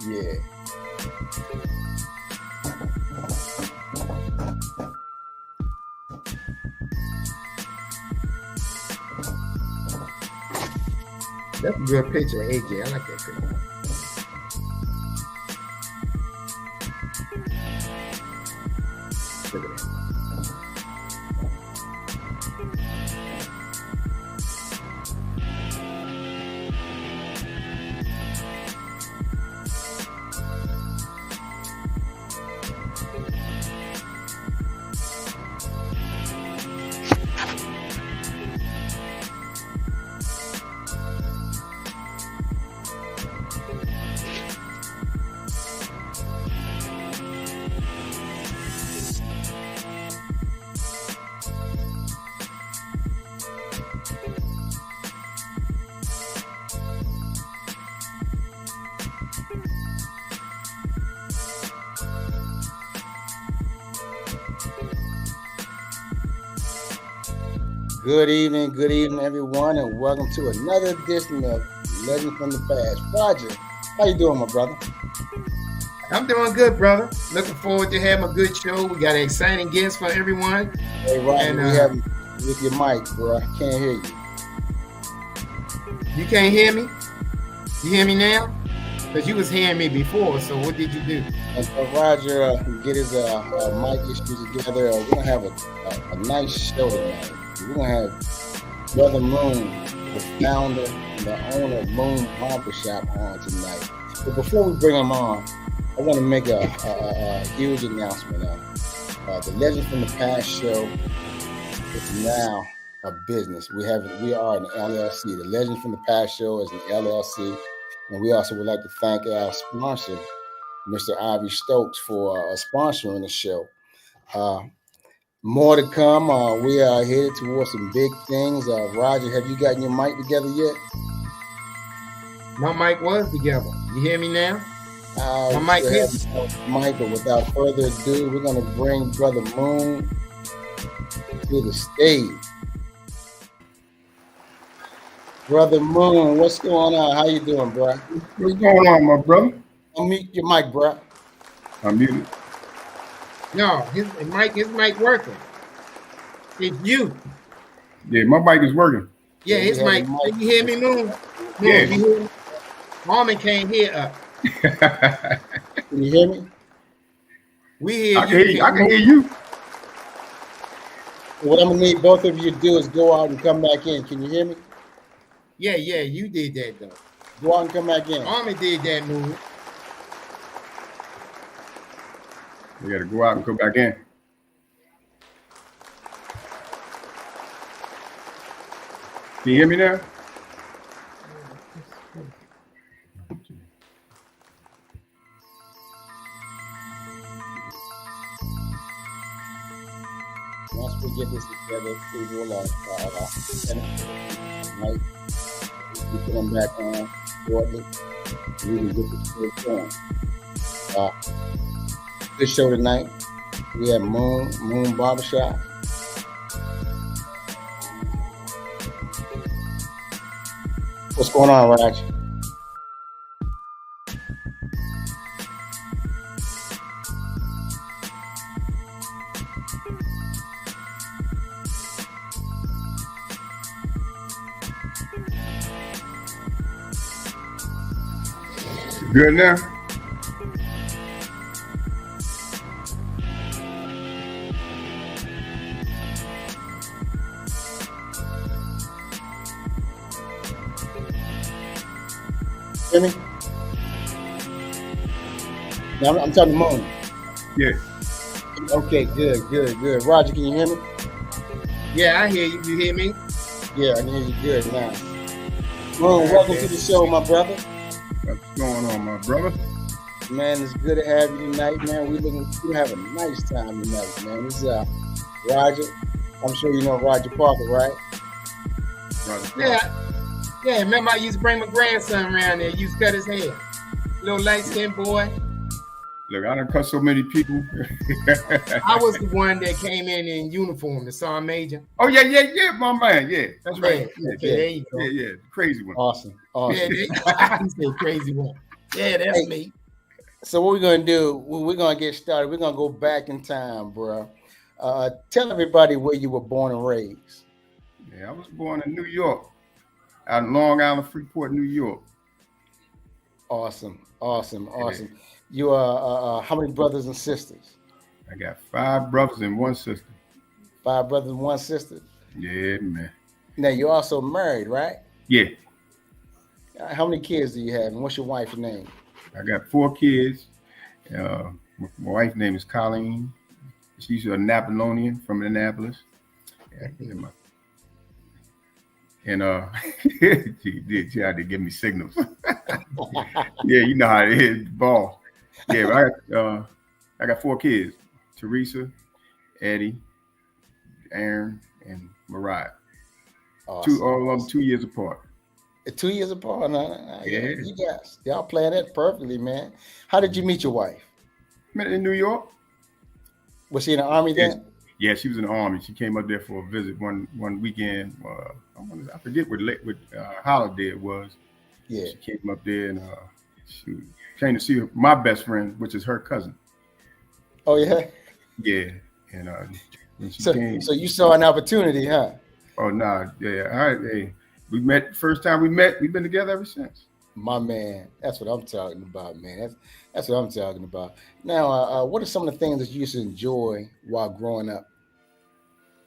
Yeah. That's a good picture of AJ. I like that picture. Look at that. Good evening, everyone, and welcome to another edition of Legend from the Past. Roger, how you doing, my brother? I'm doing good, brother. Looking forward to having a good show. We got an exciting guest for everyone. Hey, Roger, we have with your mic, bro. I can't hear you. You can't hear me? You hear me now? Because you was hearing me before, so what did you do? And so Roger get his mic issues together. We're going to have a nice show tonight. We're going to have Brother Moon, the founder and the owner of Moons Barbershop, on tonight. But before we bring him on, I want to make a huge announcement. The Legend from the Past show is now a business. We are an LLC. The Legend from the Past show is an LLC. And we also would like to thank our sponsor, Mr. Ivy Stokes, for sponsoring the show. More to come. We are headed towards some big things. Roger, have you gotten your mic together yet? My mic was together. You hear me now? My mic is mic, but without further ado, we're going to bring Brother Moon to the stage. Brother Moon, what's going on? How you doing, bro? What's going on, my brother? Unmute your mic, bro. I'm muted. No, his mic working. It's you. Yeah, my mic is working. Yeah, his mic. Can you hear me, Moon? Yeah. You hear me? Harmon can't hear us. Can you hear me? We hear I can hear you. What I'm going to need both of you to do is go out and come back in. Can you hear me? Yeah, you did that, though. Go out and come back in. Harmon did that, Moon. We got to go out and come back in. Can you hear me now? Once we get this together, we will tonight. We put them back on shortly. We can get this show going. This show tonight, we have Moon Barbershop. What's going on, Raj? Good now? Hear me? Now I'm talking to Moon. Yeah. Okay, good. Roger, can you hear me? Yeah, I hear you. You hear me? Yeah, I can hear you good now. Moon, welcome to the show, my brother. What's going on, my brother? Man, it's good to have you tonight, man. We're having a nice time tonight, man. This is Roger. I'm sure you know Roger Parker, right? Roger Parker. Yeah, remember I used to bring my grandson around there. Used to cut his hair. Little light-skinned boy. Look, I done cut so many people. I was the one that came in uniform, the Sergeant Major. Oh, yeah, my man. Yeah, that's right. Okay, there you go. Yeah, crazy one. Awesome. Yeah, he said crazy one. Yeah, that's me. So what we're gonna do? We're gonna get started. We're gonna go back in time, bro. Tell everybody where you were born and raised. Yeah, I was born in New York, out in Long Island, Freeport, New York. Awesome, awesome, Yeah, awesome. You are how many brothers and sisters? I got 5 brothers and 1 sister. Five brothers and one sister. Yeah, man. Now you're also married, right? Yeah, How many kids do you have, and what's your wife's name? I got 4 kids. My wife's name is Colleen. She's a Napoleonian from Annapolis. Yeah, and she had to give me signals. Yeah, you know how it is, ball. Yeah, but I got 4 kids: Teresa, Eddie, Aaron, and Mariah. Awesome. All of them 2 years apart. 2 years apart. Yeah, You guys, y'all playing that perfectly, man. How did you meet your wife? met in New York. Was she in the army Yes. then? Yeah, she was in the army. She came up there for a visit one weekend. I forget what holiday it was. Yeah. She came up there and she came to see my best friend, which is her cousin. Oh yeah. Yeah, and when she So came, so you saw an opportunity, huh? oh nah, yeah, all right, hey, we met first time we met. We've been together ever since. My man, that's what I'm talking about, man. That's what I'm talking about. Now, what are some of the things that you used to enjoy while growing up?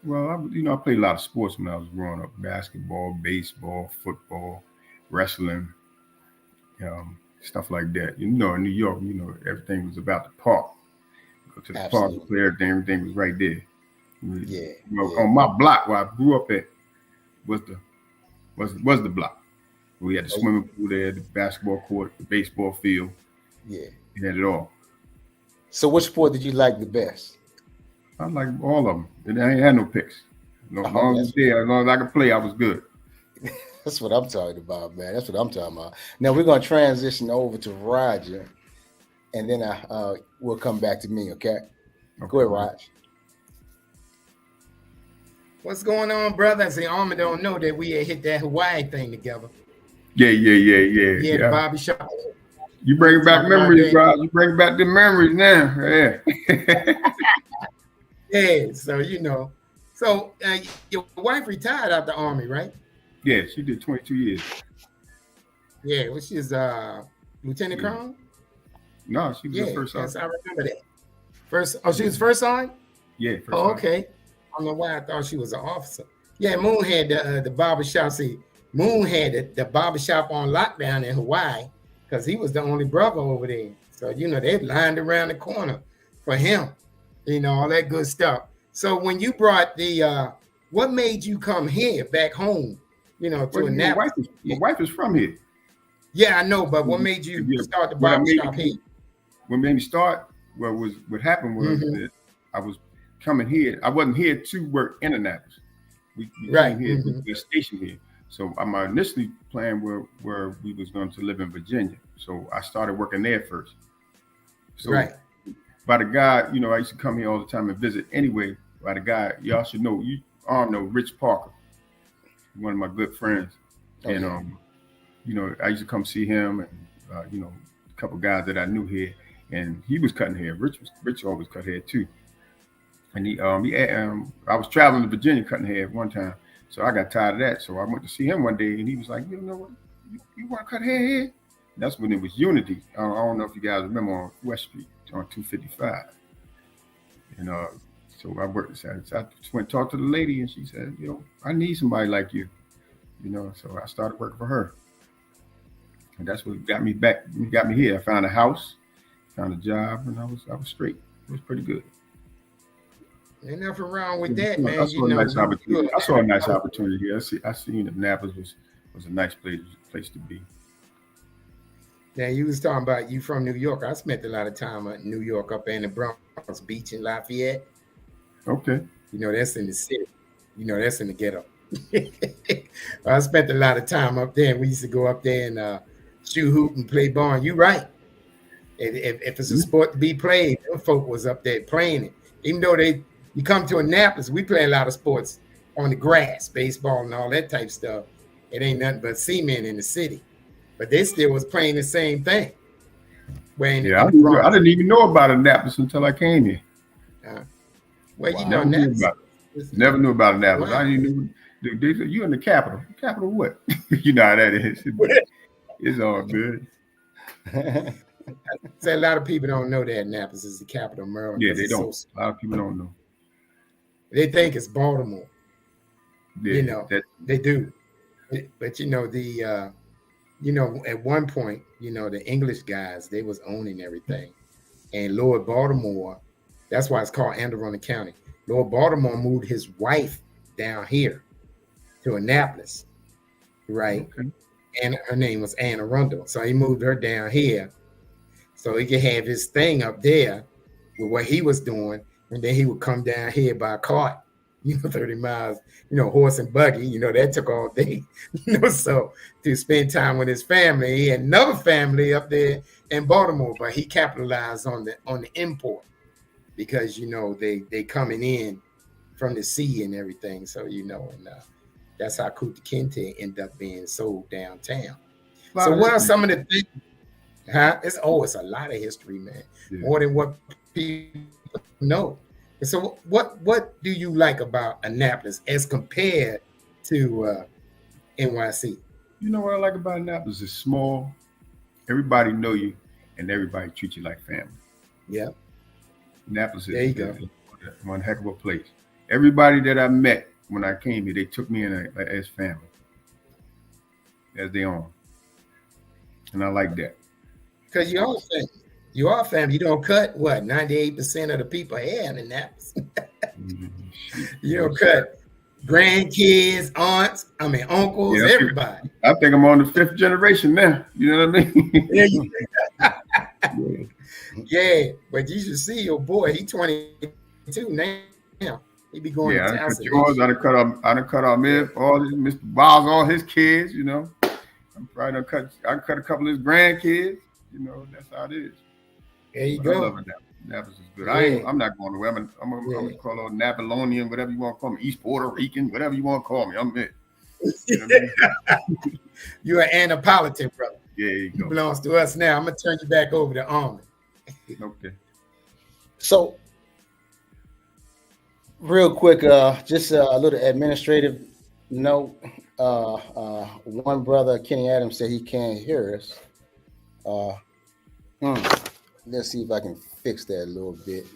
Well, I played a lot of sports when I was growing up: basketball, baseball, football, wrestling, stuff like that. In New York, everything was about the park. Go to the park, Absolutely. play everything. Everything was right there. Yeah, yeah. On my block where I grew up at was the block. We had the Oh, swimming pool there, the basketball court, the baseball field. yeah. We had it all. So, which sport did you like the best? I like all of them. And I ain't had no picks. As Oh, long as there, as long as I could play, I was good. that's what I'm talking about, man. That's what I'm talking about. Now we're gonna transition over to Roger, and then we'll come back to me. Okay, go ahead, Okay. Raj. What's going on, brother? I say, Army don't know that we had hit that Hawaii thing together. Yeah. Yeah, the barbershop. You bring back Talking about memories, that. bro. You bring back the memories now. Yeah. Yeah, so So your wife retired out the Army, right? Yeah, she did 22 years. Yeah, well, she's Lieutenant Yeah. Colonel. No, she was the Yeah, first yes, sergeant. I remember that. She was first sergeant? Yeah, first Oh, sergeant. okay. I don't know why I thought she was an officer. Yeah, Moon had the barbershop. See, Moon had the barbershop on lockdown in Hawaii because he was the only brother over there. So, they lined around the corner for him, all that good stuff. So when you brought what made you come here back home, to Well, Annapolis? my wife is from here. Yeah, I know, but what made you Yeah, start the what I made barbershop here? what made me start, what happened was Mhm. that I was coming here. I wasn't here to work in Annapolis. We Right. came here, Mhm. we were stationed here. So my initially plan where we was going to live in Virginia. So I started working there first. So Right. by the guy, I used to come here all the time and visit anyway. By the guy, y'all should know, you all know Rich Parker, one of my good friends. Oh, And yeah. I used to come see him and a couple guys that I knew here, and he was cutting hair. Rich always cut hair too. And I was traveling to Virginia cutting hair one time, so I got tired of that. So I went to see him one day, and he was like, "You know what? You want to cut hair here?" That's when it was Unity. I don't know if you guys remember on West Street on 255. And so I worked. So I just went and talked to the lady, and she said, I need somebody like you. So I started working for her, and that's what got me back. Got me here. I found a house, found a job, and I was straight. It was pretty good. Ain't nothing wrong with that, I man. saw a nice opportunity. I saw a nice opportunity here. I seen Annapolis was a nice place to be. Now you was talking about you from New York. I spent a lot of time in New York, up in the Bronx Beach in Lafayette. Okay. That's in the city. That's in the ghetto. I spent a lot of time up there. We used to go up there and shoot hoop and play ball. You right. If it's a sport to be played, them folk was up there playing it. Even though you come to Annapolis, we play a lot of sports on the grass, baseball and all that type stuff. It ain't nothing but cement in the city. But they still was playing the same thing. Yeah, in the Bronx. I didn't even know about Annapolis until I came here. Well, Wow. you know, Never knew Nats. about it. Never knew about Annapolis. Wow. I didn't even know. They said, you in the capital. Capital what? You know how that is. But it's all good. Say a lot of people don't know that Annapolis is the capital of Maryland Yeah, because they it's don't. so. A lot of people don't know. They think it's Baltimore. Yeah, You know, that they do. But you know at one point, the English guys, they was owning everything, and Lord Baltimore. That's why it's called Anne Arundel County. Lord Baltimore moved his wife down here to Annapolis, right? okay. And her name was Anne Arundel. So he moved her down here so he could have his thing up there with what he was doing. And then he would come down here by cart, 30 miles, horse and buggy, that took all day, so to spend time with his family. He had another family up there in Baltimore, but he capitalized on the import because, they coming in from the sea and everything. So, and that's how Kuta Kinte ended up being sold downtown. So what are some of the things? It's a lot of history, man. Yeah. More than what people know. And so what do you like about Annapolis as compared to NYC? You know what I like about Annapolis? It's small. Everybody know you, and everybody treat you like family. Yeah. Annapolis There you go. is one heck of a place. Everybody that I met when I came here, they took me in as family, as their own, and I like that. Because you are family. You don't cut 98% of the people here in Annapolis. You don't cut grandkids, aunts, uncles, everybody. I think I'm on the 5th generation now. You know what I mean? Yeah, but you should see your boy. He's 22 now. He be going to town. I done cut off Mr. Bowles, all his kids. I'm probably done cut a couple of his grandkids. That's how it is. There you go. I love Annapolis. Annapolis is good. I'm not going away. I'm gonna call it Napolonian, whatever you want to call me, East Puerto Rican, whatever you want to call me. I'm it. You know what I mean? You're an Annapolitan, brother. Yeah, you go. Belongs to us now. I'm gonna turn you back over to Armin. Okay. So, real quick, just a little administrative note. One brother, Kenny Adams, said he can't hear us. Let's see if I can fix that a little bit.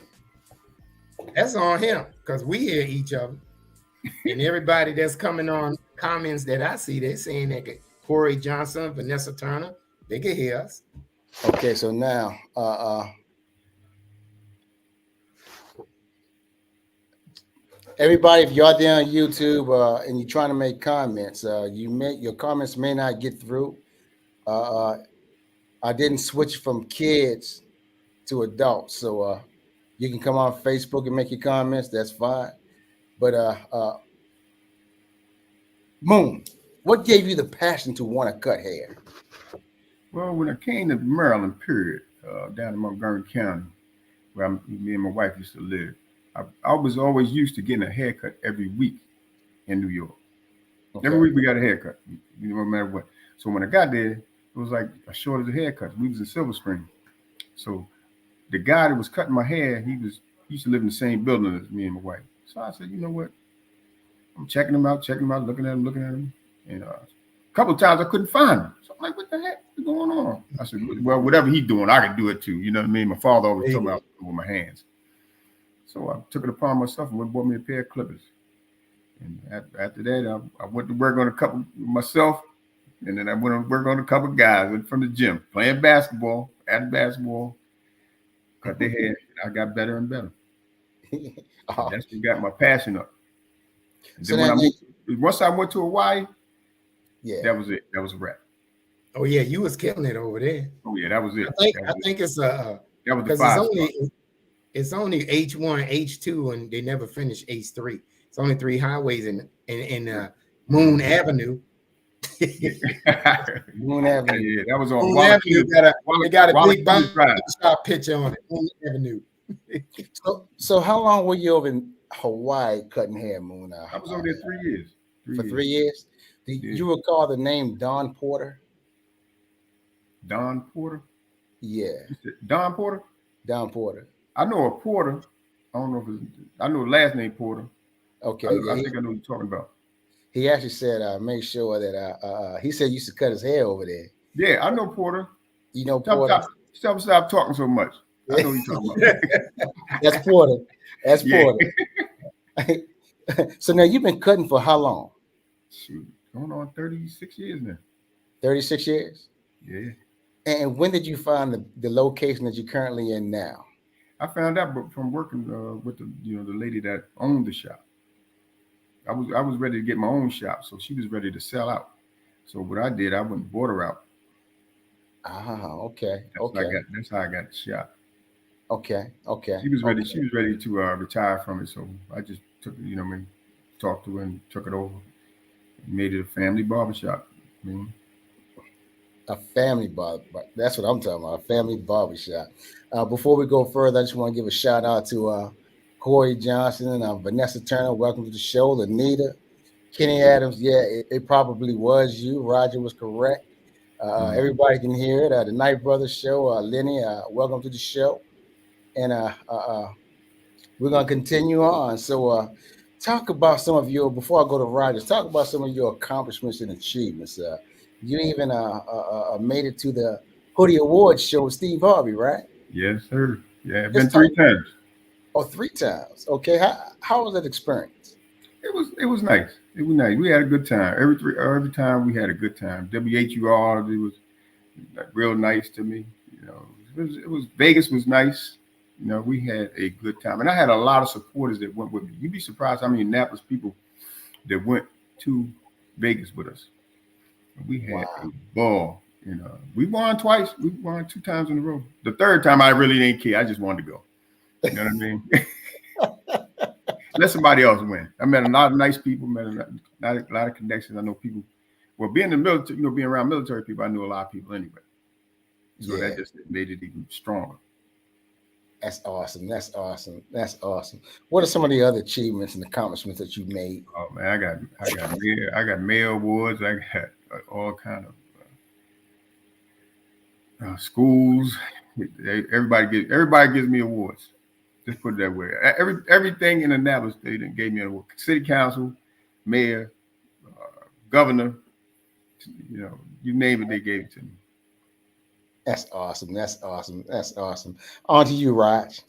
That's on him because we hear each other, and everybody that's coming on comments that I see, they're saying that Corey Johnson, Vanessa Turner, they can hear us. Okay, so now, everybody, if you're out there on YouTube and you're trying to make comments, your comments may not get through. I didn't switch from kids to adults, so you can come on Facebook and make your comments. That's fine. But Moon, what gave you the passion to want to cut hair? Well, when I came to Maryland, down in Montgomery County, where me and my wife used to live, I was always used to getting a haircut every week in New York. Okay. Every week we got a haircut, no matter what. So when I got there, it was like a shortage of haircuts. We was in Silver Spring. So the guy that was cutting my hair, he used to live in the same building as me and my wife. So I said, you know what? I'm checking him out, looking at him. And a couple of times I couldn't find him. So I'm like, what the heck is going on? I said, well, whatever he's doing, I can do it too. You know what I mean? My father always told me I was doing with my hands. So I took it upon myself and bought me a pair of clippers. And after that, I went to work on a couple myself. And then I went to work on a couple guys. Went from the gym, playing basketball, cut their hair. I got better and better. That's what got my passion up. And so then once I went to Hawaii, that was it. That was a wrap. Oh yeah, you was killing it over there. Oh yeah, that was it. I think it's that was the it's only H1, H2, and they never finished H3. It's only 3 highways in Moon Avenue. Moon Avenue. Yeah, that was on Moon Avenue. Got a big barbershop picture on it. Moon Avenue. So how long were you over in Hawaii cutting hair, Moon? I was over there 3 years. 3 years? Do you recall the name Don Porter? Don Porter? Yeah, Don Porter. Don Porter. I know a Porter. I don't know if I know the last name Porter. Okay, yeah. I think I know what you're talking about. He actually said, make sure that he said he used to cut his hair over there. Yeah, I know Porter. You know Porter. Stop talking so much. I know what you're talking about. That's Porter. That's Yeah. Porter. So now you've been cutting for how long? Shoot, going on 36 years now. 36 years? Yeah. And when did you find the location that you're currently in now? I found out from working with the lady that owned the shop. I was ready to get my own shop, so she was ready to sell out. So what I did, I went and bought her out. Okay. That's how I got the shop. Okay. She was ready. She was ready to retire from it, so I just took talked to her and took it over, and made it a family barbershop. A family barber. That's what I'm talking about. A family barbershop. Before we go further, I just want to give a shout out to Corey Johnson and Vanessa Turner. Welcome to the show. Lanita, Kenny Adams. Yeah, it probably was you. Roger was correct. Everybody can hear it. The Night Brothers show. Lenny, welcome to the show. And we're going to continue on. So talk about some of your, before I go to Rogers, talk about some of your accomplishments and achievements. You even made it to the Hoodie Awards show with Steve Harvey, right? Yes, sir. Yeah, I've been 3 times. Oh, 3 times. Okay. How was that experience? It was nice. It was nice. We had a good time. Every time we had a good time. WHUR, it was real nice to me. It was Vegas was nice. We had a good time, and I had a lot of supporters that went with me. You'd be surprised how many Annapolis people that went to Vegas with us. We had a ball. We won twice. We won 2 times in a row. The 3rd time, I really didn't care. I just wanted to go. You know what I mean? Let somebody else win. I met a lot of nice people. Met a lot of connections. I know people. Well, being in the military, being around military people, I knew a lot of people anyway. So that just made it even stronger. That's awesome. What are some of the other achievements and accomplishments that you made? Oh man, I got mail awards. I got all kind of schools. Everybody gives me awards. Just put it that way. Everything in Annapolis, they gave me an award. City council, mayor, governor. You name it, they gave it to me. That's awesome. On to you, Raj.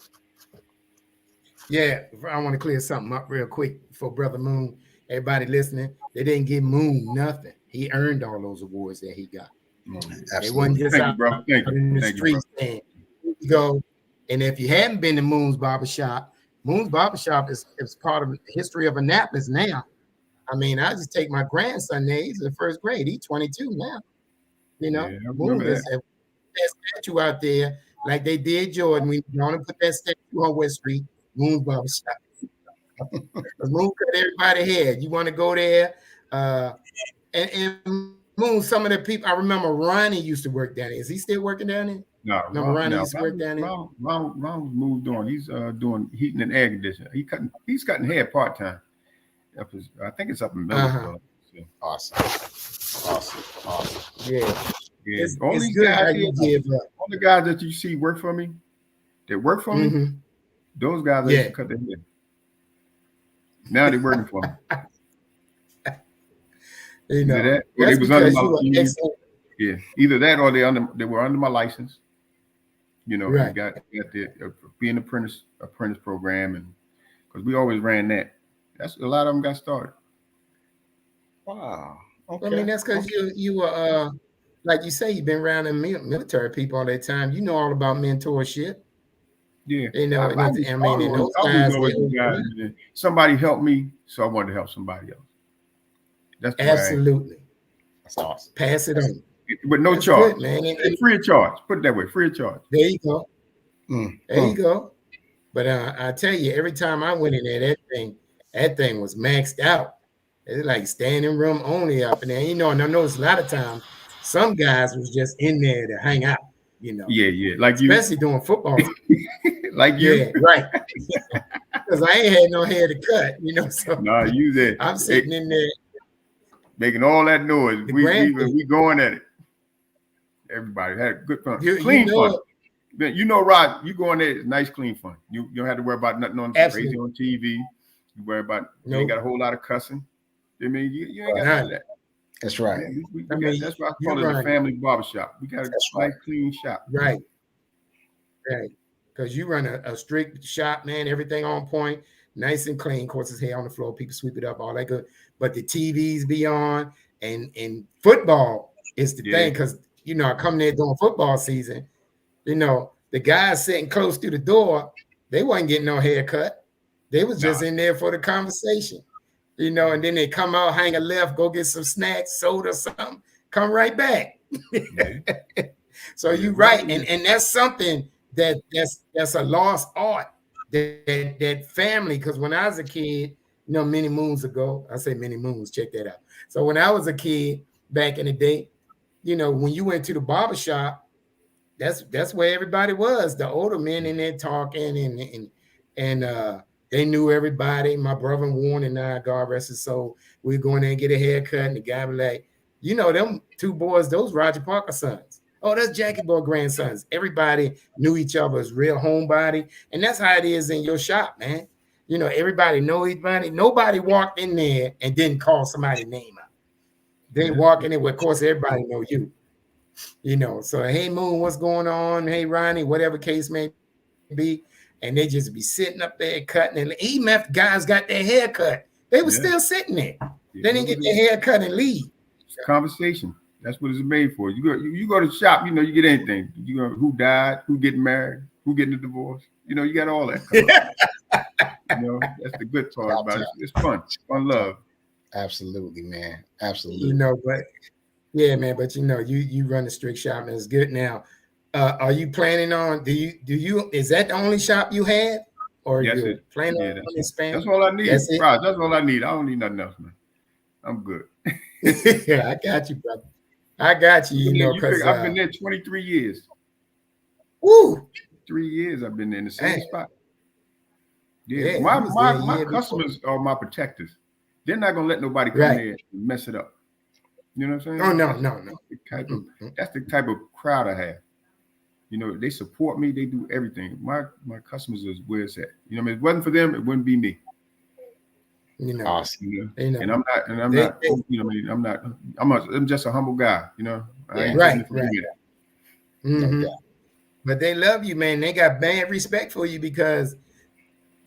Yeah, I want to clear something up real quick for Brother Moon. Everybody listening, they didn't give Moon nothing. He earned all those awards that he got. It wasn't just out in the streets. There you go. And if you hadn't been to Moons Barbershop is part of the history of Annapolis now. I mean, I just take my grandson there. He's in the 1st grade. He's 22 now. Moon is that statue out there like they did Jordan. We want to put that statue on West Street, Moons Barbershop. Because Moon cut everybody's head. You want to go there. And Moon, some of the people, I remember Ronnie used to work down there. Is he still working down there? No, Ronnie used to work down there. Ron moved on. He's doing heating and air conditioning. He's cutting hair part-time. I think it's up in Miller. Awesome. Yeah. All the guys that you see work for me, that work for me, those guys used to cut their hair. Now they're working for me. Either that or they were under my license. Right. Got the being apprentice program, and because we always ran that. That's a lot of them got started. Wow. Okay. I mean, that's because you were like you say, you've been around the military people all that time. You know all about mentorship. Yeah. Somebody helped me, so I wanted to help somebody else. That's absolutely. That's awesome. Pass it on. With no charge. Good, man. And free of charge. Put it that way, free of charge. There you go. There you go. But I tell you, every time I went in there, that thing was maxed out. It's like standing room only up in there. And I noticed a lot of times some guys was just in there to hang out. Yeah, like especially doing football. Like you. Yeah, right. Because I ain't had no hair to cut, So you there. I'm sitting in there making all that noise. We going at it. everybody had good fun, You clean know fun. it. Then, you know, Rod, you go in there, it's nice, clean fun. You don't have to worry about nothing on Absolutely. crazy on TV. You worry about you ain't Nope. got a whole lot of cussing. I mean, you ain't got none of that. That's right. Yeah, we I got, mean, that's why I you call it a run family barbershop. We got a That's nice, right. clean shop. right, right, because you run a strict shop, man. Everything on point, nice and clean. Of course, it's hair on the floor. People sweep it up, all that good. But the TVs be on, and football is the Yeah, thing, because I come there during football season. The guys sitting close to the door, they wasn't getting no haircut. They was just nah. in there for the conversation. And then they come out, hang a left, go get some snacks, soda, something, come right back. Yeah, So yeah. you're right, and that's something that's a lost art. That family, because when I was a kid, many moons ago, I say many moons, check that out. So when I was a kid back in the day, when you went to the barbershop, that's where everybody was. The older men in there talking, and they knew everybody. My brother Warren and I, God rest his soul, we go in there and get a haircut, and the guy was like, them two boys, those Roger Parker sons. Oh, that's Jackie Boy grandsons. Everybody knew each other as real homebody, and that's how it is in your shop, man. Everybody know everybody. Nobody walked in there and didn't call somebody's name out. They walk in there, well, of course, everybody know you. So hey Moon, what's going on? Hey Ronnie, whatever case may be, and they just be sitting up there cutting, and even if guys got their hair cut, they were still sitting there. They didn't get their hair cut and leave. It's a conversation. That's what it's made for. You go to the shop, you get anything. Who died, who getting married, who getting a divorce. You got all that. That's the good part about it. It's fun, love. Absolutely, man. Absolutely. But yeah, man. But you run a strict shop, and it's good now. Are you planning on? Is that the only shop you have, or Yes, you planning on expanding? That's all I need. That's it. That's all I need. I don't need nothing else, man. I'm good. Yeah, I got you, brother. I got you. Because I've been there 23 years. Woo! 3 years I've been there in the same spot. Yeah, Yeah, my customers are my protectors. They're not gonna let nobody come there and mess it up. You know what I'm saying? Oh no. That's the type of crowd I have. They support me. They do everything. My customers is where it's at. If it wasn't for them, it wouldn't be me. Awesome. And I'm not. I'm just a humble guy. I ain't right. Mm-hmm. But they love you, man. They got bad respect for you because,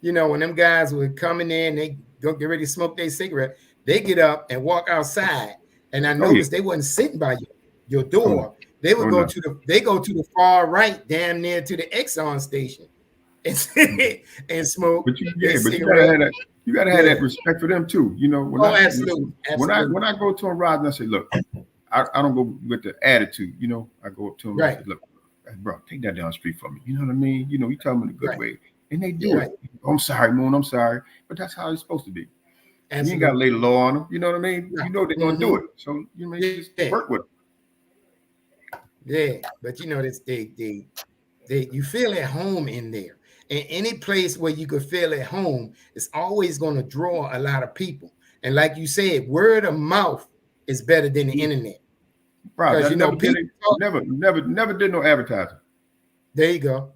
when them guys would come in there and they go get ready to smoke their cigarette, they get up and walk outside. And I noticed they wasn't sitting by your door. They would go to the far right, damn near to the Exxon station, and smoke. But you gotta have that respect for them too. Absolutely. When I go to a ride and I say, look, I don't go with the attitude. I go up to them and say, look, bro, take that down the street for me. You know what I mean? You tell them in a good way, and they do it. I'm sorry, Moon. I'm sorry, but that's how it's supposed to be. Absolutely. You ain't got to lay the law on them. You know what I mean? They're gonna do it. So just work with them. Yeah, but you feel at home in there. And any place where you could feel at home is always going to draw a lot of people. And like you said, word of mouth is better than the internet. Because never did no advertising. There you go.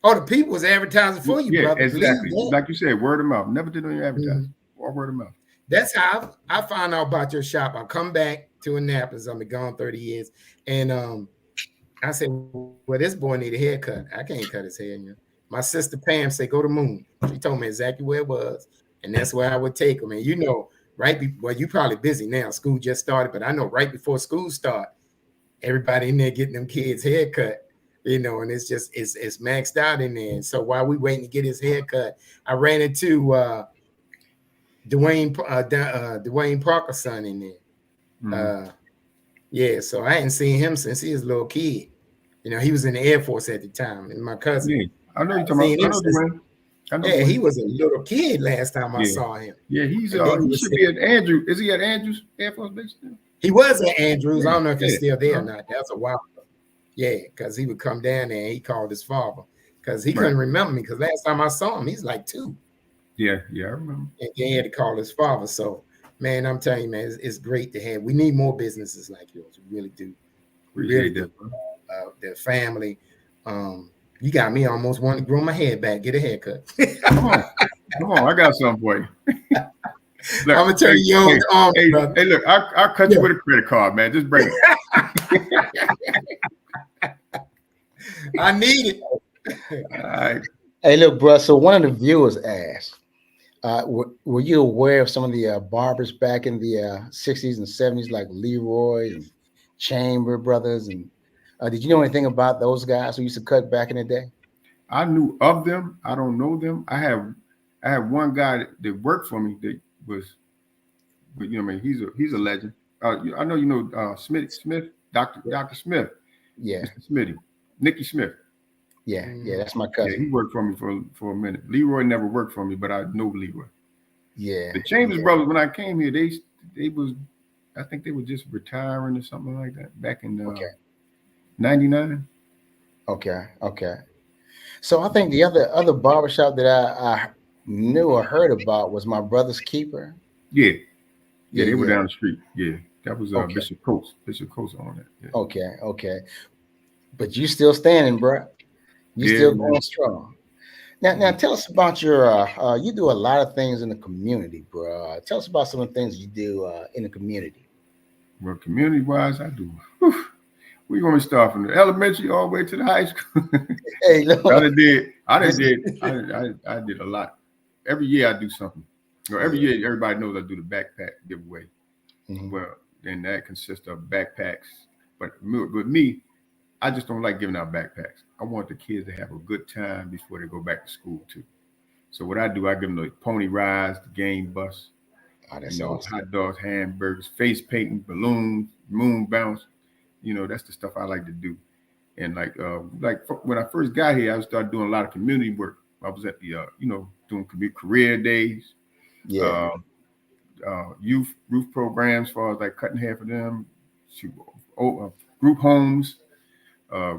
Oh, the people was advertising for you, brother. Exactly. Like you said, word of mouth. Never did no advertising. Or word of mouth. That's how I found out about your shop. I come back to Annapolis. I've been gone 30 years. And I said, well, this boy need a haircut. I can't cut his hair. My sister Pam said, go to Moon. She told me exactly where it was. And that's where I would take him. And you probably busy now. School just started. But I know right before school started, everybody in there getting them kids' haircut. And it's just it's maxed out in there. And so while we waiting to get his haircut, I ran into Dwayne Parker's son in there. So I hadn't seen him since he was a little kid. He was in the Air Force at the time, and my cousin. Yeah, I know you're talking about. Dwayne. He was a little kid last time I saw him. Yeah, he should be at Andrews. Is he at Andrews Air Force Base still? He was at Andrews. I don't know if he's still there or not. That's a while ago. Yeah, because he would come down there and he called his father because he couldn't remember me because last time I saw him, he's like 2. Yeah, I remember. And he had to call his father. So, man, I'm telling you, man, it's great to have. We need more businesses like yours. We really do. Really Appreciate do. that, bro. The family. You got me almost wanting to grow my head back, get a haircut. Come on. Come on. I got something for you. Look, I'm gonna turn you over to Army, brother. hey, look, I'll cut you with a credit card, man. Just bring it. I need it. All right. Hey, look, bro. So one of the viewers asked, were you aware of some of the barbers back in the 60s and 70s, like Leroy and Chamber Brothers? And did you know anything about those guys who used to cut back in the day? I knew of them. I don't know them. I have one guy that worked for me that was, but you know, I mean, he's a legend. I know you know Smith, Dr. Smith, Yeah, Mr. Smitty, Nicky Smith. yeah, that's my Yeah, he cousin. worked for me for a minute. Leroy never worked for me, but I know Leroy. Yeah, The Chambers brothers, when I came here, they was, I think they were just retiring or something like that back in okay, 99. okay. So I think the other barbershop that I knew or heard about was my brother's keeper. Yeah, Yeah, they were yeah. down the street. Yeah, that was Okay, Bishop Coates. Bishop Coates on it. Yeah, okay. But you still standing, bro. You yeah, still man. going strong. Now tell us about your. You do a lot of things in the community, bro. Tell us about some of the things you do in the community. Well, community wise, I do. Whew. We going to start from the elementary all the way to the high school. Hey, look. I did a lot. Every year I do something. Every year everybody knows I do the backpack giveaway. Mhm. Well, then that consists of backpacks. But with me, I just don't like giving out backpacks. I want the kids to have a good time before they go back to school too. So what I do, I give them the pony rides, the game bus, Oh, that's awesome. hot dogs, hamburgers, face painting, balloons, moon bounce. That's the stuff I like to do. And when I first got here, I started doing a lot of community work. I was at the doing career days, Yeah. youth programs, as far as like cutting hair for them, group homes, uh,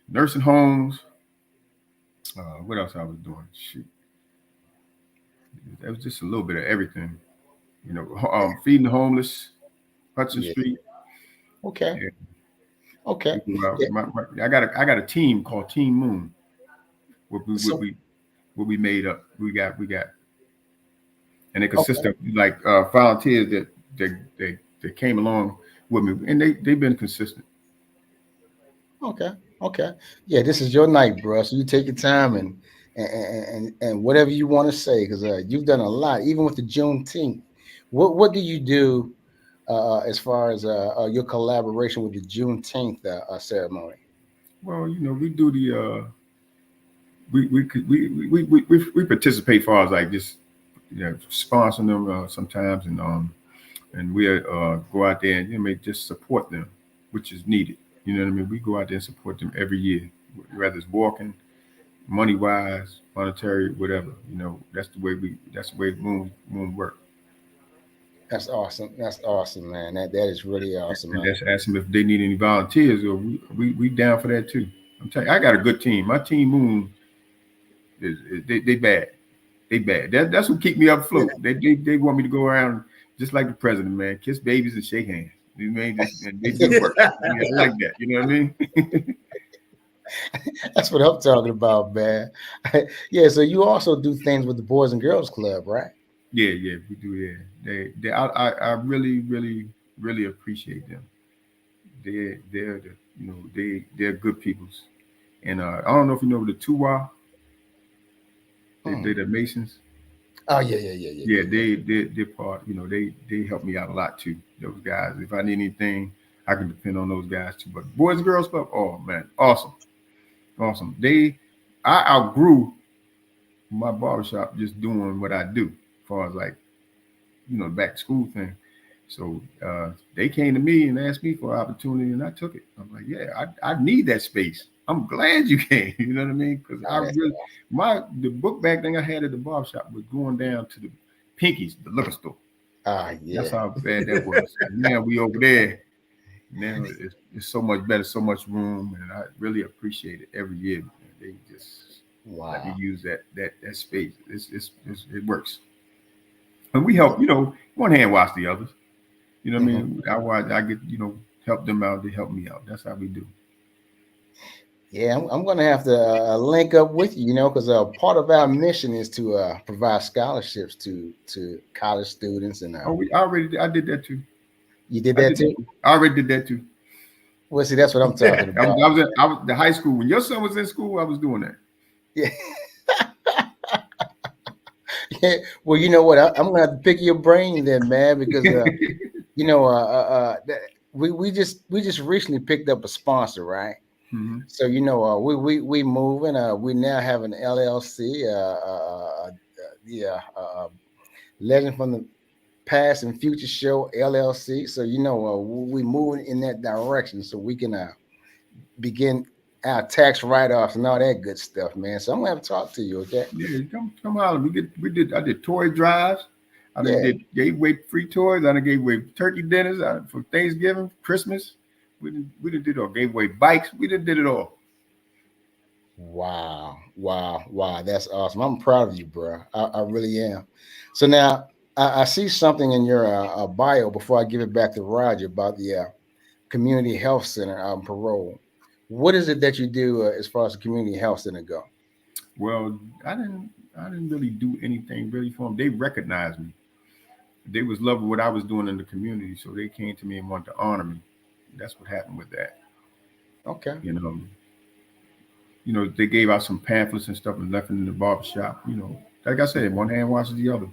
nursing homes. What else I was doing? Shoot, that was just a little bit of everything. Feeding the homeless, Hudson Yeah. Street. Okay. Yeah. Okay. Yeah. I got a team called Team Moon. What So we made up. We got, and it okay. consists of like volunteers that came along with me, and they've been consistent. Okay. Yeah, this is your night, bro. So you take your time and whatever you want to say, because you've done a lot, even with the Juneteenth. What do you do as far as your collaboration with the Juneteenth ceremony? Well, we do the we participate as far as like just sponsoring them sometimes, and we go out there and just support them, which is needed. You know what I mean? We go out there and support them every year, whether it's walking, money wise, monetary, whatever. That's the way Moon work. That's awesome. That's awesome, man. That is really awesome, And man. that's asking if they need any volunteers, or we down for that too. I'm telling you, I got a good team. My team Moon is they bad. They bad. That's what keep me up afloat. They want me to go around just like the president, man. Kiss babies and shake hands. You know, and they do the work. I like that. You know what I mean? That's what I'm talking about, man. Yeah. So you also do things with the Boys and Girls Club, right? Yeah, we do. Yeah, I really, really, really appreciate them. They're they're good peoples. And I don't know if you know the Tuwa. They're the Masons. Oh yeah. Yeah, they're part. They help me out a lot too. Those guys. If I need anything, I can depend on those guys too. But Boys and Girls Club, oh man, awesome. I outgrew my barbershop just doing what I do, as far as like back to school thing. So they came to me and asked me for an opportunity, and I took it. I'm like, yeah, I need that space. I'm glad you came. You know what I mean? Because the book bag thing I had at the barbershop was going down to the Pinkies, the liquor store. Yeah. That's how bad that was. And now we over there. Now it's so much better, so much room, and I really appreciate it every year. Man. They just let me use that space. It works, and we help. One hand wash the others. You know what I mean? I get help them out, they help me out. That's how we do. Yeah, I'm going to have to link up with you, because part of our mission is to provide scholarships to college students. And I did that too. You did that too? I already did that too. Well, see, that's what I'm talking about. I was the high school. When your son was in school, I was doing that. Yeah. Yeah. Well, you know what? I'm going to have to pick your brain then, man, because we just recently picked up a sponsor, right? Mm-hmm. So we moving. We now have an LLC. Legend from the Past and Future Show LLC. So we moving in that direction, so we can begin our tax write-offs and all that good stuff, man. So I'm gonna have to talk to you, okay? Yeah, come holler. I did toy drives. Gave away free toys. I gave away turkey dinners for Thanksgiving, Christmas. We did it all. Gave away bikes. We did it all. Wow. That's awesome. I'm proud of you, bro. I really am. So now I see something in your bio before I give it back to Roger about the Community Health Center out in Parole. What is it that you do as far as the Community Health Center go? Well, I didn't really do anything really for them. They recognized me. They was loving what I was doing in the community, so they came to me and wanted to honor me. That's what happened with that. Okay. They gave out some pamphlets and stuff and left it in the barbershop. Like I said, one hand washes the other.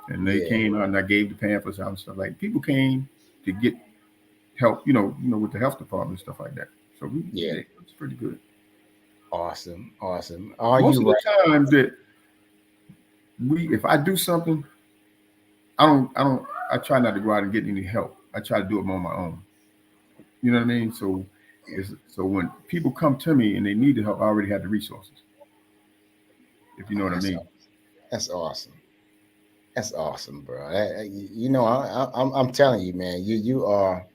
And they came out and I gave the pamphlets out and stuff. Like people came to get help, with the health department and stuff like that. So it's pretty good. Awesome. Most of the time that if I do something, I try not to go out and get any help. I try to do it on my own. You know what I mean? So when people come to me and they need the help, I already have the resources. If you know what I mean. That's awesome. That's awesome, bro. I'm telling you, man, you are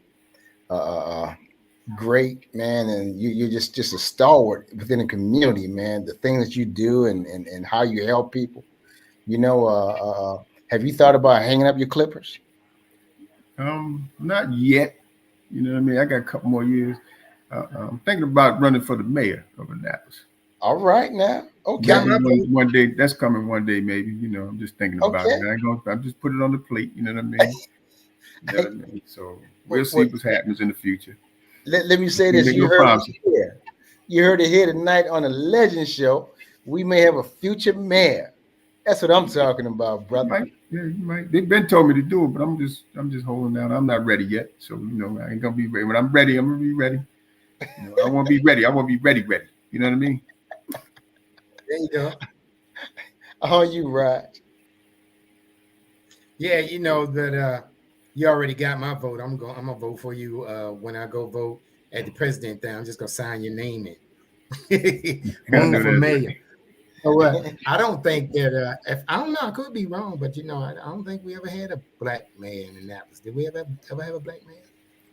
great, man, and you're just a stalwart within the community, man. The things that you do and how you help people. Have you thought about hanging up your clippers? Not yet. You know what I mean? I got a couple more years. I'm thinking about running for the mayor of Annapolis. All right, now. Okay. One day, that's coming one day, maybe. I'm just thinking about it. I'm just put it on the plate. You know what I mean? So we'll see what happens in the future. Let me say this. You heard it here tonight on the Legend Show. We may have a future mayor. That's what I'm talking about, brother. You might. They've been told me to do it, but I'm just holding down. I'm not ready yet. So I ain't gonna be ready. When I'm ready, I'm gonna be ready. I want to be ready. I want to be ready. You know what I mean? There you go. Oh, you right. Yeah, that you already got my vote. I'm gonna vote for you when I go vote at the president thing. I'm just gonna sign your name in. Running for mayor. So I don't think that if I don't know, I could be wrong, but I don't think we ever had a black mayor in Annapolis. Did we ever have a black mayor?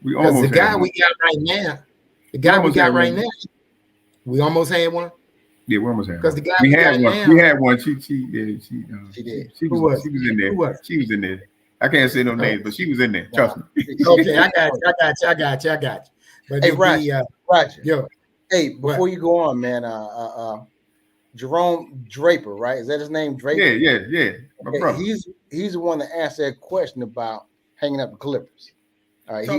We almost the guy we got right now. The guy we got right now. We almost had one. Yeah, we almost had. Because the guy we had one. Now, we had one. She did. She was in there. She was in there. I can't say no names, but she was in there. Trust me. Okay, I got you. But hey, Roger. Yo. Hey, before you go on, man, Jerome Draper, right? Is that his name? Draper? Yeah. My brother. He's the one that asked that question about hanging up the clippers.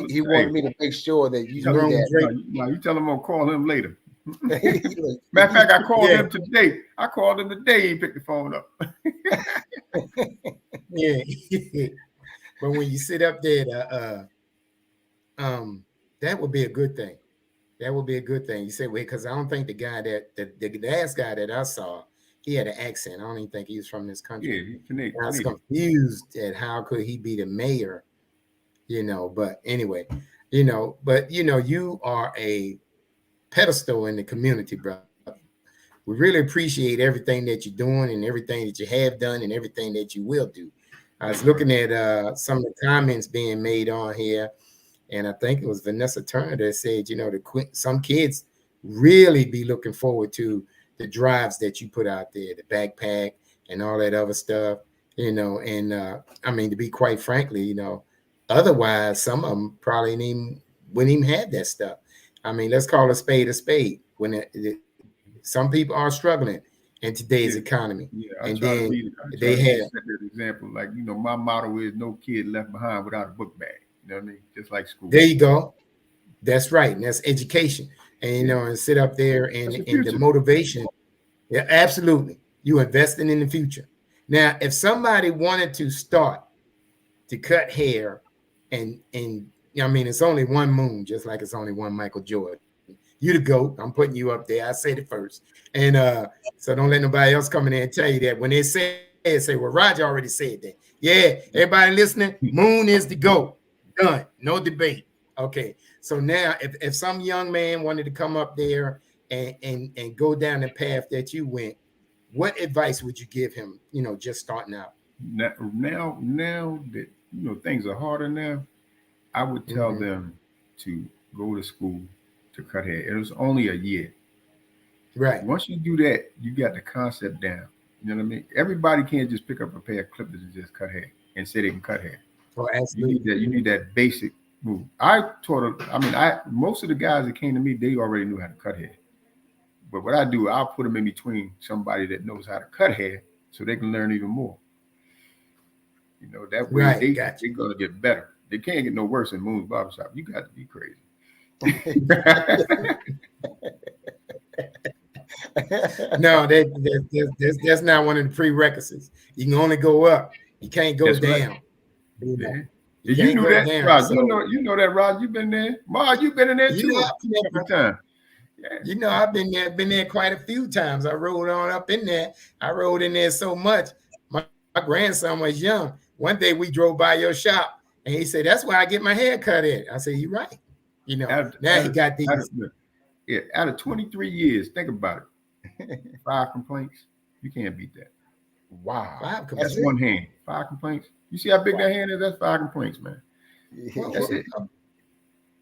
He wanted me to make sure that you knew that. No, you tell him I'm gonna call him later. Matter of fact, I called him today. He picked the phone up. Yeah. But when you sit up there, that would be a good thing. That would be a good thing. You say, well, because I don't think the guy the last guy that I saw, he had an accent. I don't even think he was from this country. Yeah, he's Canadian. I was confused at how could he be the mayor, but anyway, but you are a pedestal in the community, brother. We really appreciate everything that you're doing and everything that you have done and everything that you will do. I was looking at some of the comments being made on here, and I think it was Vanessa Turner that said, some kids really be looking forward to the drives that you put out there, the backpack and all that other stuff, and I mean, to be quite frankly, otherwise some of them probably didn't even wouldn't even have that stuff. I mean, let's call a spade a spade. When some people are struggling in today's economy, and then they have that example. Like, you know, my motto is no kid left behind without a book bag. You know what I mean? Just like school. There you go. That's right, and that's education. And you know, and sit up there and the motivation. Yeah, absolutely. You investing in the future. Now, if somebody wanted to start to cut hair, and I mean, it's only one Moon, just like it's only one Michael Jordan. You the GOAT. I'm putting you up there. I said it first. And so don't let nobody else come in there and tell you that. When they say, well, Roger already said that. Yeah, everybody listening, Moon is the GOAT. Done. No debate. Okay. So now if some young man wanted to come up there and go down the path that you went, what advice would you give him, you know, just starting out? Now that, you know, things are harder now, I would tell them to go to school to cut hair. It was only a year. Right. Once you do that, you got the concept down. You know what I mean? Everybody can't just pick up a pair of clippers and just cut hair and say they can cut hair. Oh, absolutely. You need that basic move. I taught them. I mean, most of the guys that came to me, they already knew how to cut hair. But what I do, I'll put them in between somebody that knows how to cut hair so they can learn even more. You know, that way they're going to get better. They can't get no worse than Moons Barbershop. You got to be crazy. No, that's not one of the prerequisites. You can only go up. You can't go down. Right. You knew that, down, Rod. So, you know that, Rod. You've been there. Ma, you've been in there too. You know, I've been there quite a few times. I rode on up in there. I rode in there so much. My grandson was young. One day we drove by your shop and he said, "That's where I get my hair cut at." I said, "You're right." You know, now he got these. Out of 23 years, think about it. 5 complaints. You can't beat that. Wow. That's one hand. 5 complaints. You see how big that hand is? That's 5 complaints, man. That's it.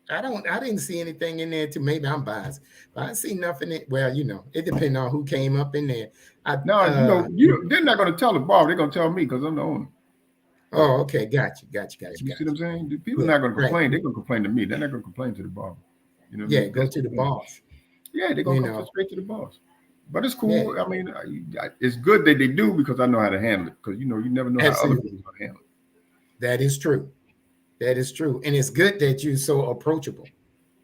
I didn't see anything in there. Maybe I'm biased, but I see nothing. Well, you know, it depends on who came up in there. They're not going to tell the barber. They're going to tell me because I'm the owner. Oh, okay, got you. You see what I'm saying? The people are not going to complain. They're going to complain to me. They're not going to complain to the barber. You know? Yeah, go to the boss. Yeah, they're going to go straight to the boss. But it's cool. Yeah. I mean, it's good that they do because I know how to handle it. Because you know, you never know how other people are going to handle it. That is true. That is true, and it's good that you're so approachable.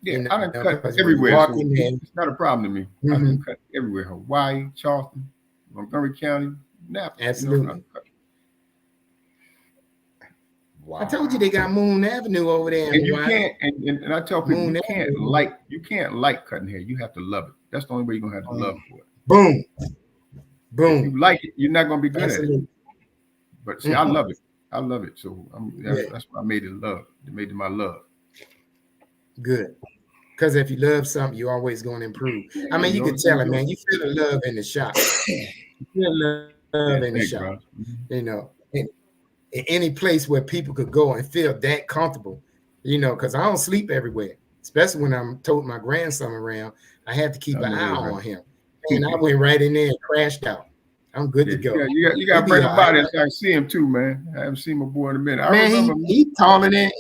Yeah, you know, I done cut everywhere. So it's not a problem to me. I done cut everywhere: Hawaii, Charleston, Montgomery County, Annapolis. Absolutely. You know, wow. I told you they got Moon Avenue over there. And you can't. And I tell people you can't like cutting hair. You have to love it. That's the only way you're gonna have to love for it. Boom. If you like it, you're not gonna be good at it. But see, I love it. I love it. So that's why I made it love. It made it my love. Good. Because if you love something, you're always going to improve. I mean, you can tell it, man. You feel the love in the shop. You feel love in the shop. You know, in any place where people could go and feel that comfortable, you know, because I don't sleep everywhere, especially when I'm toting my grandson around. I have to keep an eye on him. And I went right in there and crashed out. I'm good to go. You got to bring him by there so I can see him too, man. I haven't seen my boy in a minute. He's taller than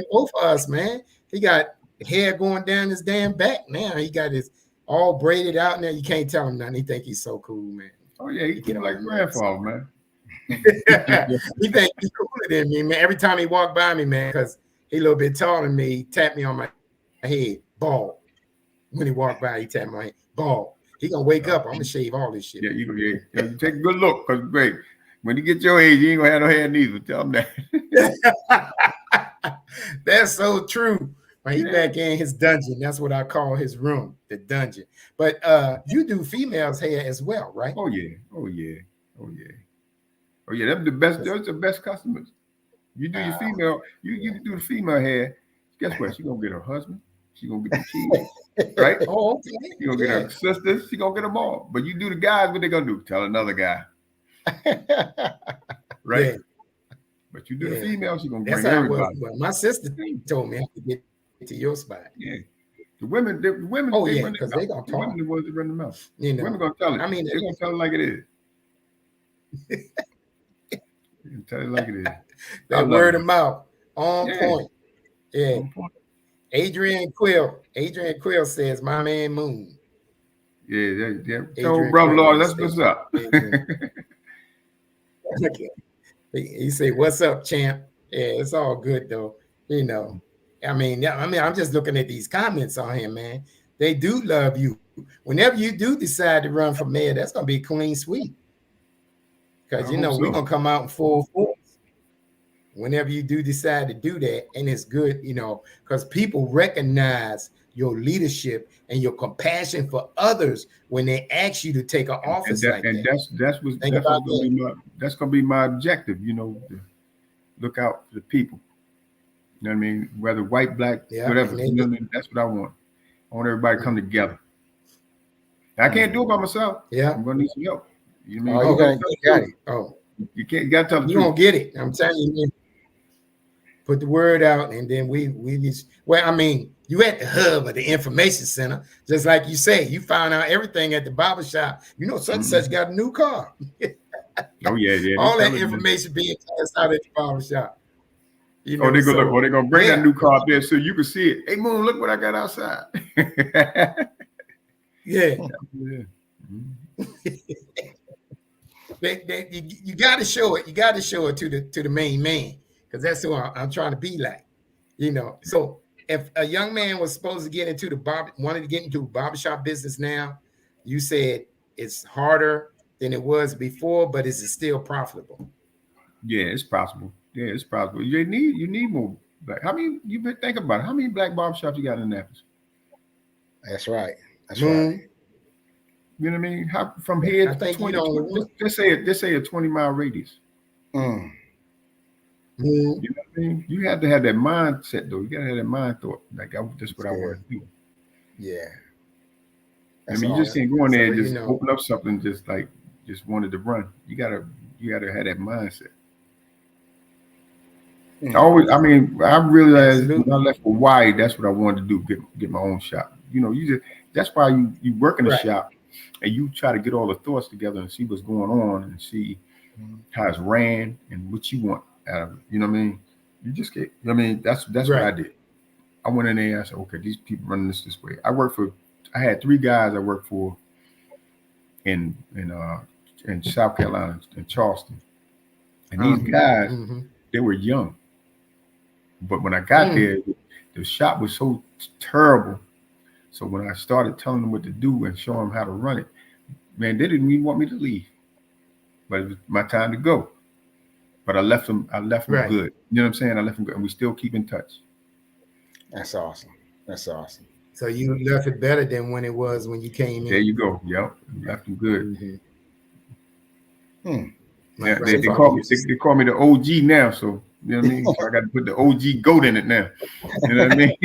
both of us, man. He got hair going down his damn back now. He got his all braided out now. You can't tell him nothing. He think he's so cool, man. Oh yeah, he get like grandfather, man. He think he's cooler than me, man. Every time he walk by me, man, because he a little bit taller than me, he tap me on my head, bald. When he walk by, he tap my head, bald. He gonna wake up. I'm gonna shave all this shit. Yeah, you take a good look, because great. When you get your age, you ain't gonna have no hair neither. Tell him that. That's so true. When he back in his dungeon, that's what I call his room, the dungeon. But you do females' hair as well, right? Oh yeah. That's the best. Those are the best customers. You do your female. You do the female hair. Guess what? She gonna get her husband. She gonna get the kids, right? Oh, okay. She gonna get her sisters. She gonna get them all. But you do the guys, what they gonna do? Tell another guy, right? Yeah. But you do the female, she gonna bring everybody. Well, my sister told me I could get to your spot. Yeah. The women. Oh yeah, because they gonna talk. The women the ones that run the mouth. You know, women gonna tell it. I mean, they're gonna tell it like it is. Tell it like it is. That word of mouth on point. Yeah. On point. Adrian Quill says, "My man Moon." Yeah. So, Adrian brother Quill Lord, is that's what's stating. up. He say, "What's up, champ?" Yeah, it's all good though. You know, I'm just looking at these comments on here, man. They do love you. Whenever you do decide to run for mayor, that's gonna be a clean sweep. I Because hope we're so. gonna come out in full force whenever you do decide to do that. And it's good, because people recognize your leadership and your compassion for others when they ask you to take an office like that. Think about that. That's gonna be my objective, to look out for the people. You know what I mean? Whether white, black, Yeah, whatever. and You know what I mean? That's what I want. I want everybody to come together. I can't do it by myself. Yeah. I'm gonna need some help. You know Oh, what I mean? you got it. Oh, You gotta tell the you truth. gonna get it. I'm telling you, man. Put the word out, and then we just, you at the hub of the information center, just like you say, you found out everything at the barbershop. Such and such got a new car. Oh yeah. All that information being passed out at the barbershop. They're gonna bring that new car up there so you can see it. Hey Moon, look what I got outside. Yeah. Mm-hmm. You got to show it. You got to show it to the main man, because that's who I'm trying to be like. So if a young man was supposed to get into wanted to get into barbershop business now, you said it's harder than it was before, but is it still profitable? Yeah, it's possible. Yeah, it's possible. You need more black. How many? You been thinking about it? How many black barbershops you got in Annapolis? That's right. That's right. You know what I mean? How from here to 20? Let's say a 20-mile radius. Mm. You know what I mean? You have to have that mindset, though. You gotta have that mind thought. Like, that's what I want to do. Yeah. You just can't go in there and just open up something just wanted to run. You gotta have that mindset. I realized when I left Hawaii, that's what I wanted to do, get my own shop. That's why you work in a shop and you try to get all the thoughts together and see what's going on and see how it's ran and what you want out of it. You know what I mean? You just get, that's what I did. I went in there and I said, okay, these people running this way. I had 3 guys I worked for in South Carolina, in Charleston. And these guys, they were young. But when I got there, the shop was so terrible. So when I started telling them what to do and showing them how to run it, man, they didn't even want me to leave. But it was my time to go. But I left them good. You know what I'm saying? I left them good, and we still keep in touch. That's awesome. So you left it better than when it was when you came in. There you go. Yep, left them good. Yeah, they call me the OG now. So you know what I mean. So I got to put the OG goat in it now. You know what I mean?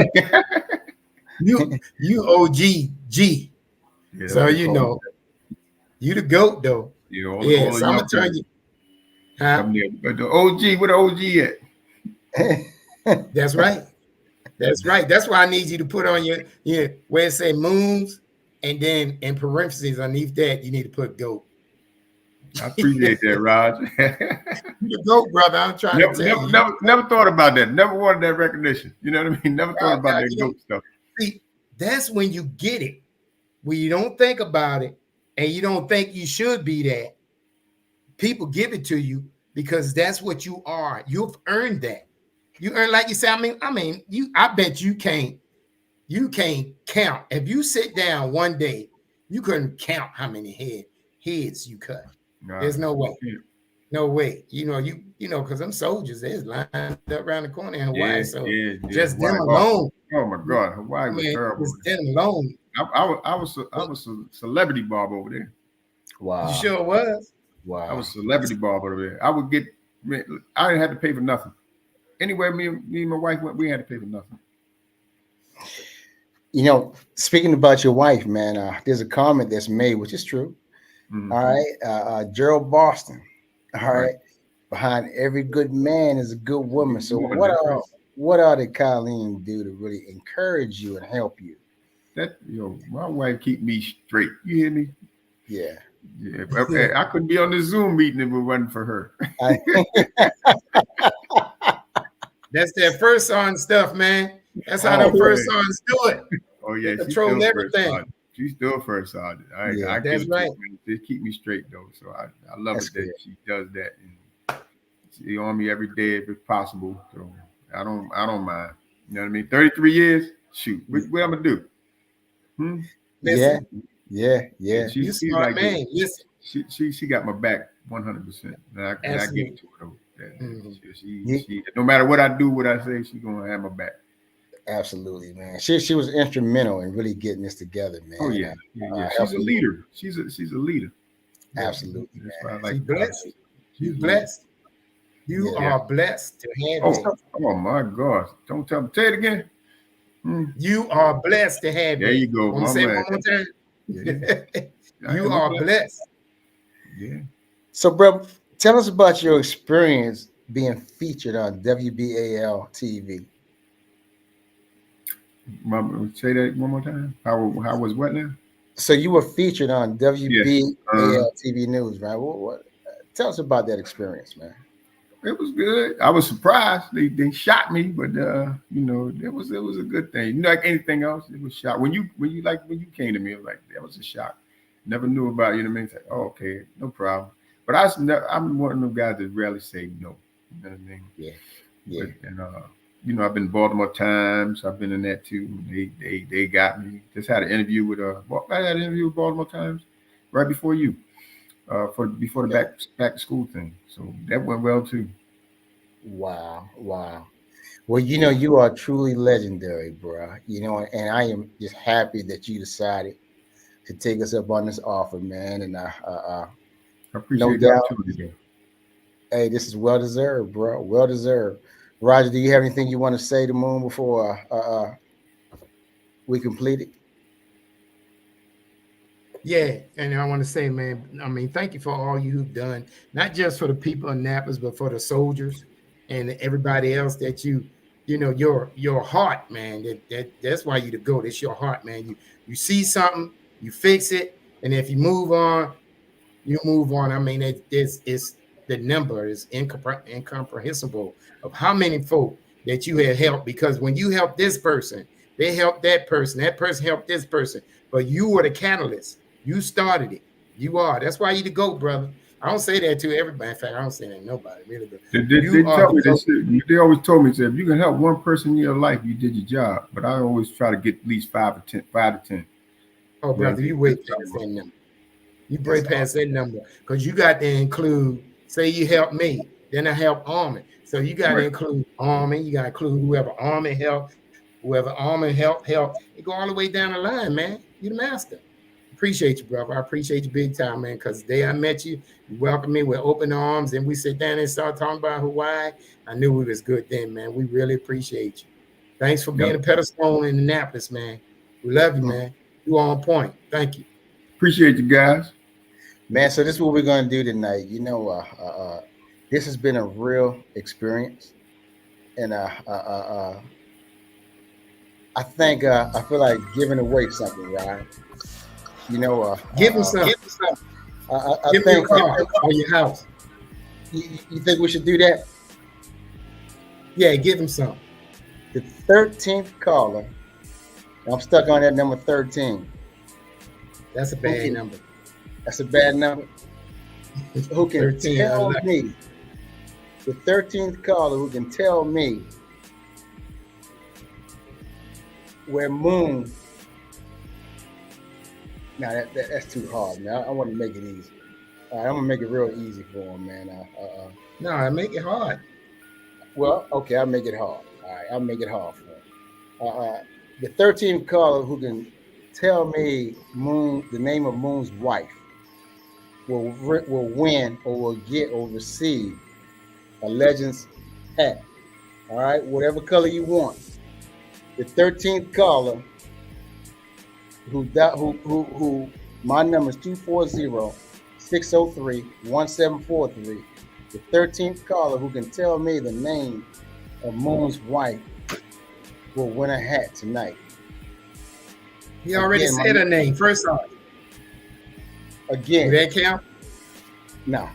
you OG G. Yeah, so you the goat though. Yeah, so I'm gonna turn you. But the OG, where the OG at? That's right. That's why I need you to put on your where it say Moons, and then in parentheses underneath that you need to put goat. I appreciate that, Raj. You the goat, brother. I'm trying to tell you. Never thought about that. Never wanted that recognition. You know what I mean? Never thought about that goat stuff. See, that's when you get it. When you don't think about it and you don't think you should be that, people give it to you because that's what you are. You've earned that. You earn, like you say, I bet you can't count. If you sit down one day, you couldn't count how many heads you cut. There's no way. No way. Because them soldiers, they're lined up around the corner in Hawaii. Just them alone. Oh my God, Hawaii was terrible. Just them alone. I was a celebrity barber over there. Wow. You sure was? Wow. I was a celebrity barber over there. I didn't have to pay for nothing. Anywhere me and my wife went, we had to pay for nothing. Speaking about your wife, man, there's a comment that's made, which is true. Mm-hmm. All right. Gerald Boston. All right. Behind every good man is a good woman. So what are the Colleen do to really encourage you and help you? My wife keep me straight. You hear me? Yeah. Yeah. I couldn't be on the Zoom meeting if it wasn't for her. That's that first on stuff, man. That's how them Oh, first man. sergeants do it. Oh They yeah, she's control still first everything. sergeant. She's still first sergeant. Yeah. I give That's it to right. her, man. Just keep me straight though. So I love That's it that good. she does that. And she on me every day if it's possible. So I don't mind. You know what I mean? 33 years. Shoot, what I'm gonna do? Hmm? Yeah, Listen, yeah, Yeah, yeah. you she's smart like this. man. Listen, She got my back 100%. And I give it absolutely. to her though. Mhm. She no matter what I do, what I say, she's gonna have my back. Absolutely, man. She was instrumental in really getting this together, Oh man. yeah, yeah. She's a Helping. leader. She's a leader. Yeah, Absolutely, that's man. why I She like blessed. You she's a leader. blessed. You Yeah. Yeah. are blessed to have Oh, that. oh my gosh! Don't tell me. Say it again. Hmm. You are blessed to have There that. you go, Want me my to say it man. one more Yeah, time? I You am a are blessed. blessed. Yeah. So, bro, tell us about your experience being featured on WBAL TV. Say that one more time. How was what now? So you were featured on Yeah. WBAL TV News, right? Tell us about that experience, man. It was good. I was surprised. They shot me, but you know, it was a good thing. You know, like anything else, it was shot. When you when you came to me, it was like that was a shock. Never knew about, you know what I mean? It's like, oh, okay, no problem. But I'm one of them guys that rarely say no. You know what I mean? Yeah, yeah. And you know, I've been Baltimore Times. I've been in that too. They got me. Just had an interview with I had an interview with Baltimore Times right before you. Before the Yeah. back to school thing. So that went well too. Wow, wow. Well, you are truly legendary, bro. And I am just happy that you decided to take us up on this offer, man. And I no appreciate the doubt, opportunity. hey, this is well deserved, bro. Well deserved. Roger, do you have anything you want to say to Moon before we complete it? Yeah, and I want to say, man, I mean, thank you for all you've done, not just for the people in Annapolis, but for the soldiers and everybody else that your heart, man. That's why you the GOAT. It's your heart, man. You see something, you fix it, and if you move on, you move on. I mean, it's the number is incomprehensible of how many folk that you have helped, because when you help this person, they help that person helped this person, but you were the catalyst. You started it. You are. That's why you the GOAT, brother. I don't say that to everybody. In fact, I don't say that to nobody, really. But They you are tell the me GOAT. they always told me, said, if you can help one person in your life, you did your job. But I always try to get at least 5 to 10. Oh, You know what I brother, mean? you way That's past all. that number. You That's break past awesome. that number because you got to include, say you help me, then I help Army. So you got to Right. include Army, you got to include whoever Army help. It go all the way down the line, man. You the master. Appreciate you, brother. I appreciate you big time, man, because the day I met you, you welcomed me with open arms, and we sit down and start talking about Hawaii. I knew we was good then, man. We really appreciate you. Thanks for being Yep. a pedestal in Annapolis, man. We love you, man. You on point. Thank you. Appreciate you guys. Man, so this is what we're gonna do tonight. This has been a real experience, and I think I feel like giving away something, right? You know, Give him some. I Give him your think car or your house. you think we should do that. Yeah, give him some. The 13th caller. I'm stuck on that number 13. That's a bad number. That's a bad number. Who can 13, tell me? The 13th caller who can tell me where Moon. Now that's too hard, man. I want to make it easy. All right, I'm gonna make it real easy for him, man. No, I make it hard. Well, okay, I'll make it hard. All right, I'll make it hard for him. The 13th caller who can tell me the name of Moon's wife will win or will get or receive a Legends hat. All right, whatever color you want. The 13th caller who my number is 240-603-1743. The 13th caller who can tell me the name of Moon's wife will win a hat tonight. He already said her name. First off. Again. Do that count? No.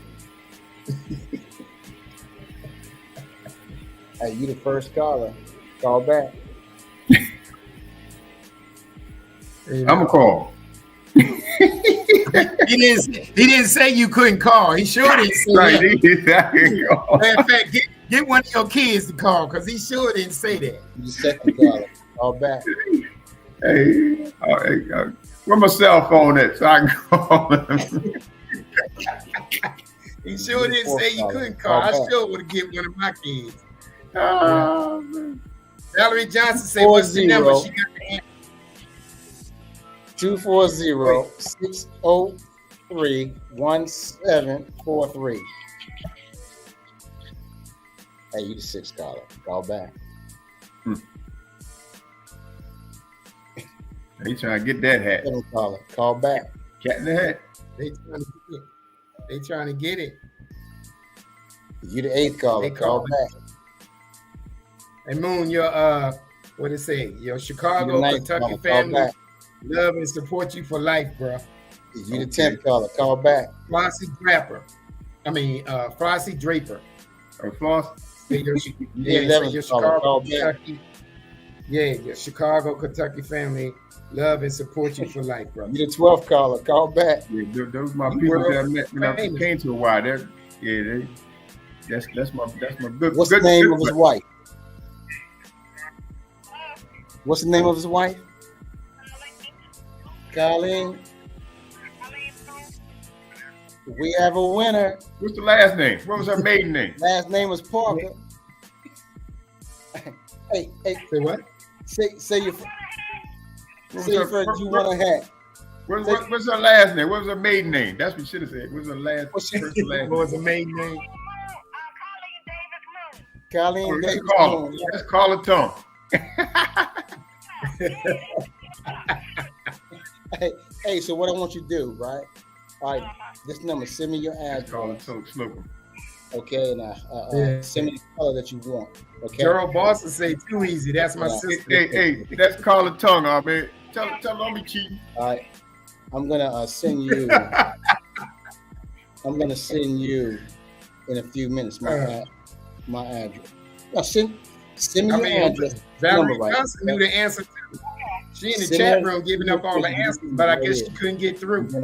Hey, you the first caller. Call back. You I'm know. gonna call. He didn't say you couldn't call. He sure didn't say Right, that. he call. Matter of fact, get one of your kids to call because he sure didn't say that. You the second caller. Call back. Hey, where my cell phone at? So I can call him. He sure didn't say you couldn't call. I sure would have given one of my kids. Oh, man. Valerie Johnson said, "What's the number?" She got the answer. 240-603-1743. Hey, you the sixth caller. Call back. He trying to get that hat. Seventh caller. Call back. Cat in the hat. They trying to get it. You the eighth caller. They Call call back. And Moon, your what it say? Your Chicago, You the ninth Kentucky caller. Call family back. love and support you for life, bro. You the 10th caller. Call back. Flossie Draper. Or Floss. You the Yeah, 11th your caller. Chicago, Call back. Kentucky. Yeah, your Chicago, Kentucky family love and support you for life, bro. You the 12th caller. Call back. Yeah, those my You people were that I met when I famous. came to Hawaii. That's my good. What's good, the name good of his wife? What's the name of his wife? Colleen. We have a winner. What's the last name? What was her maiden name? Last name was Parker. Hey, Say what? say your What was say your her- first. You want a hat? What's her last name? What was her maiden name? That's what she should have said. What's her last? What's your- first and last What was the name? maiden name? Colleen Oh, let's Davis. call her. Moon. Let's call her Tom. Hey, so what I want you to do, right? All right, this number. Send me your Let's call her address, Tom Slocum. okay? And Yeah. send me the color that you want, okay? Gerald Boston say too easy. That's my Yeah. sister. Hey, let's call her tongue, man. Tell her don't be cheating. All right, I'm gonna send you. I'm gonna send you in a few minutes my address. Now send me your address. Valerie number right. Johnson knew the answer too. She in the Send chat me- room giving up all the answers, but I guess she couldn't get through. And then,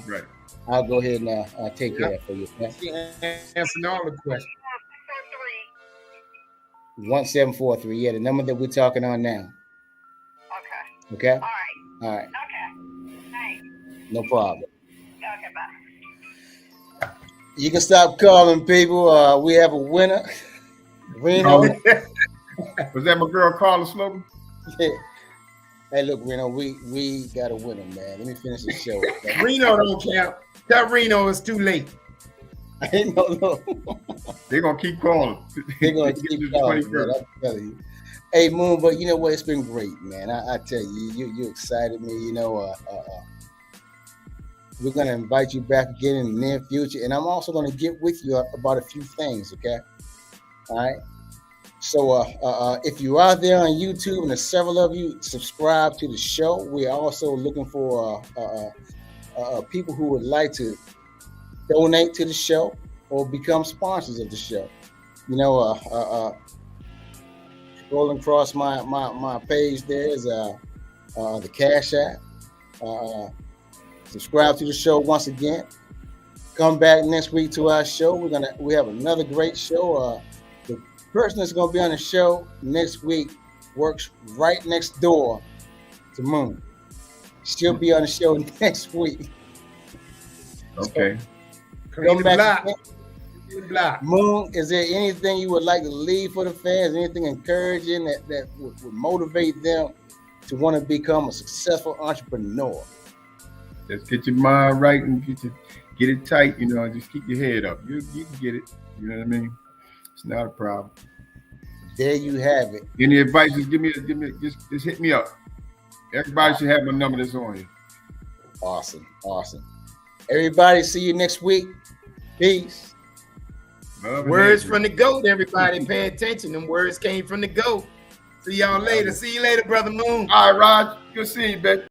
Right. I'll go ahead and take care of it for you. Okay? She answered all the questions. 1743. Yeah, the number that we're talking on now. Okay. Okay. All right. All right. Okay. Thanks. No problem. Okay, bye. You can stop calling people. We have a winner. Reno. Was that my girl Carla Slocum? Hey, look, Reno, we got a winner, man. Let me finish the show. Okay? Reno don't count. Tell Reno it's too late. I didn't know. No. They're gonna keep calling. They're gonna Get to keep the calling, 21st. man. I'm telling you. Hey, Moon, but you know what? It's been great, man. I tell you, you excited me. You know, we're gonna invite you back again in the near future, and I'm also gonna get with you about a few things. Okay. All right. So, if you are there on YouTube, and there's several of you, subscribe to the show. We're also looking for people who would like to donate to the show or become sponsors of the show. You know, scrolling across my page there is the Cash App. Subscribe to the show once again. Come back next week to our show. We have another great show. The person that's gonna be on the show next week works right next door to Moon. She'll be on the show next week. Okay. Come back. Block. Moon, is there anything you would like to leave for the fans? Anything encouraging that would motivate them to want to become a successful entrepreneur? Just get your mind right and get it tight. You know, just keep your head up. You can get it. You know what I mean? It's not a problem. There you have it. Any advice? Just give me. Just hit me up. Everybody should have my number that's on here. Awesome. Everybody, see you next week. Peace. Love and Words happiness. from the GOAT, everybody. Pay attention. Them words came from the GOAT. See y'all later. See you later, Brother Moon. All right, Raj. Good seeing you, baby.